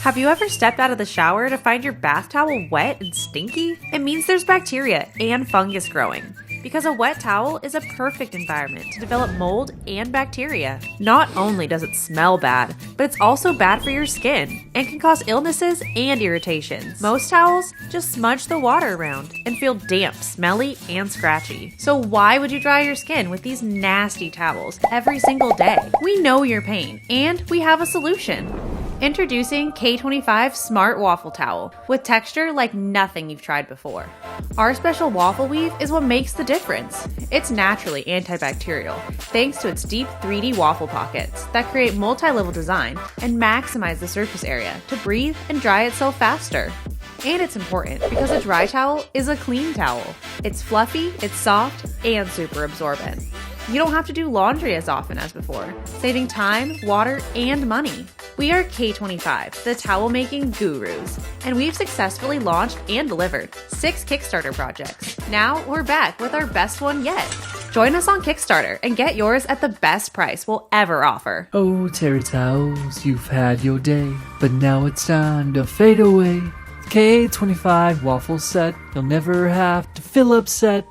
Have you ever stepped out of the shower to find your bath towel wet and stinky? It means there's bacteria and fungus growing, because a wet towel is a perfect environment to develop mold and bacteria. Not only does it smell bad, but it's also bad for your skin and can cause illnesses and irritations. Most towels just smudge the water around and feel damp, smelly, and scratchy. So why would you dry your skin with these nasty towels every single day? We know your pain, and we have a solution. Introducing K-25 Smart Waffle Towel with texture like nothing you've tried before. Our special waffle weave is what makes the difference. It's naturally antibacterial thanks to its deep 3D waffle pockets that create multi-level design and maximize the surface area to breathe and dry itself faster. And it's important because a dry towel is a clean towel. It's fluffy, it's soft, and super absorbent. You don't have to do laundry as often as before, saving time, water, and money. We are K-25, the towel-making gurus, and we've successfully launched and delivered 6 Kickstarter projects. Now we're back with our best one yet. Join us on Kickstarter and get yours at the best price we'll ever offer. Oh, terry towels, you've had your day, but now it's time to fade away. K-25 waffle set, you'll never have to feel upset.